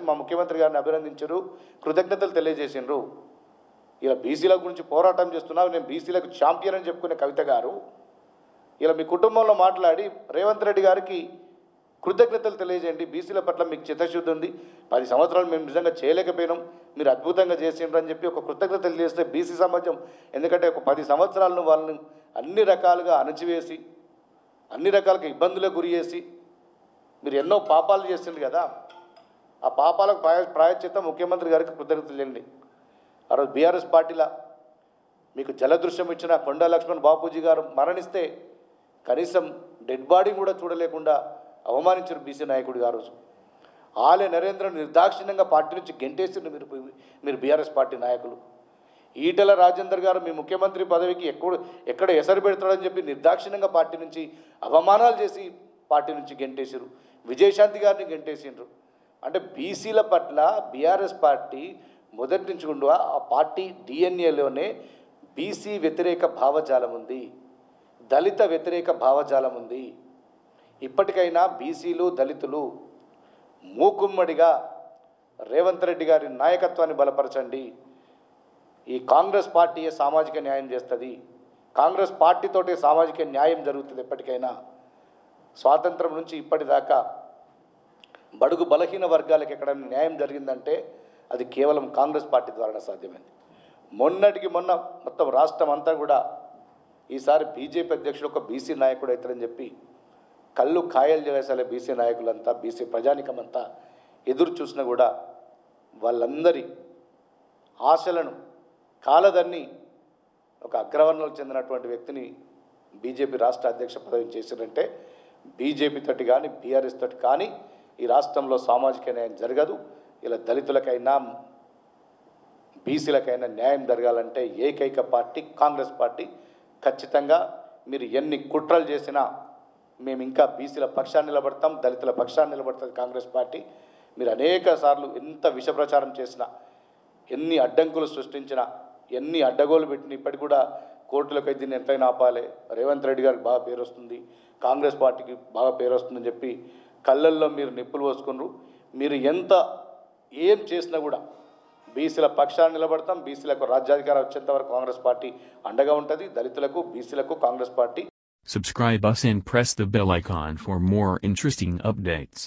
మా ముఖ్యమంత్రి గారిని అభినందించారు, కృతజ్ఞతలు తెలియజేసిండ్రు. ఇలా బీసీల గురించి పోరాటం చేస్తున్నావు, నేను బీసీలకు ఛాంపియన్ అని చెప్పుకునే కవిత గారు ఇలా మీ కుటుంబంలో మాట్లాడి రేవంత్ రెడ్డి గారికి కృతజ్ఞతలు తెలియజేయండి. బీసీల పట్ల మీకు చిత్తశుద్ధి ఉంది, 10 సంవత్సరాలు మేము నిజంగా చేయలేకపోయినాం, మీరు అద్భుతంగా చేసిండ్రు అని చెప్పి ఒక కృతజ్ఞతలు తెలియజేస్తే బీసీ సమాజం, ఎందుకంటే ఒక 10 సంవత్సరాలను వాళ్ళని అన్ని రకాలుగా అణచివేసి అన్ని రకాలుగా ఇబ్బందులకు గురి చేసి మీరు ఎన్నో పాపాలు చేసిండ్రు కదా, ఆ పాపాలకు ప్రాయశ్చిత్తం ముఖ్యమంత్రి గారికి కృతజ్ఞతలు చేయండి. ఆ రోజు బీఆర్ఎస్ పార్టీలో మీకు జలదృశ్యం ఇచ్చిన కొండా లక్ష్మణ్ బాపూజీ గారు మరణిస్తే కనీసం డెడ్ బాడీ కూడా చూడలేకుండా అవమానించారు బీసీ నాయకుడు గారు. ఆలే నరేంద్రను నిర్దాక్షిణ్యంగా పార్టీ నుంచి గెంటేసిండ్రు మీరు బీఆర్ఎస్ పార్టీ నాయకులు. ఈటెల రాజేందర్ గారు మీ ముఖ్యమంత్రి పదవికి ఎక్కడ ఎసరు పెడతాడని చెప్పి నిర్దాక్షిణ్యంగా పార్టీ నుంచి అవమానాలు చేసి పార్టీ నుంచి గెంటేసారు. విజయశాంతి గారిని గెంటేసిండ్రు. అంటే బీసీల పట్ల బీఆర్ఎస్ పార్టీ మొదటి నుంచి కూడా ఆ పార్టీ డిఎన్ఏలోనే బీసీ వ్యతిరేక భావజాలం ఉంది, దళిత వ్యతిరేక భావజాలం ఉంది. ఇప్పటికైనా బీసీలు దళితులు మూకుమ్మడిగా రేవంత్ రెడ్డి గారి నాయకత్వాన్ని బలపరచండి. ఈ కాంగ్రెస్ పార్టీయే సామాజిక న్యాయం చేస్తుంది, కాంగ్రెస్ పార్టీతోటే సామాజిక న్యాయం జరుగుతుంది. ఎప్పటికైనా స్వాతంత్రం నుంచి ఇప్పటిదాకా బడుగు బలహీన వర్గాలకు ఎక్కడైనా న్యాయం జరిగిందంటే అది కేవలం కాంగ్రెస్ పార్టీ ద్వారా సాధ్యమైంది. మొన్నటికి మొన్న మొత్తం రాష్ట్రం అంతా కూడా ఈసారి బీజేపీ అధ్యక్షుడు ఒక బీసీ నాయకుడు అవుతారని చెప్పి కళ్ళు ఖాయలు చేసేసే బీసీ నాయకులంతా, బీసీ ప్రజానికమంతా ఎదురు చూసినా కూడా వాళ్ళందరి ఆశలను కాలదన్ని ఒక అగ్రవర్ణాలకు చెందినటువంటి వ్యక్తిని బీజేపీ రాష్ట్ర అధ్యక్ష పదవిని చేశారంటే బీజేపీ తోటి కానీ బీఆర్ఎస్ తోటి కానీ ఈ రాష్ట్రంలో సామాజిక న్యాయం జరగదు. ఇలా దళితులకైనా బీసీలకైనా న్యాయం జరగాలంటే ఏకైక పార్టీ కాంగ్రెస్ పార్టీ. ఖచ్చితంగా మీరు ఎన్ని కుట్రలు చేసినా మేము ఇంకా బీసీల పక్షాన్ని నిలబడతాం, దళితుల పక్షాన్ని నిలబడుతుంది కాంగ్రెస్ పార్టీ. మీరు అనేక సార్లు ఎంత విష ప్రచారం చేసినా, ఎన్ని అడ్డంకులు సృష్టించినా, ఎన్ని అడ్డగోలు పెట్టిన ఇప్పటికి కూడా కోర్టులకు అయితే దీన్ని ఎంతైనా ఆపాలి, రేవంత్ రెడ్డి గారికి బాగా పేరు వస్తుంది, కాంగ్రెస్ పార్టీకి బాగా పేరు వస్తుందని చెప్పి కళ్ళల్లో మీరు నిప్పులు పోసుకున్నారు. మీరు ఎంత ఏం చేసినా కూడా బీసీల పక్షాన్ని నిలబడతాం. బీసీలకు రాజ్యాధికారం వచ్చేంత వరకు కాంగ్రెస్ పార్టీ అండగా ఉంటుంది. దళితులకు బీసీలకు Congress party. Subscribe us and press the bell icon for more interesting updates.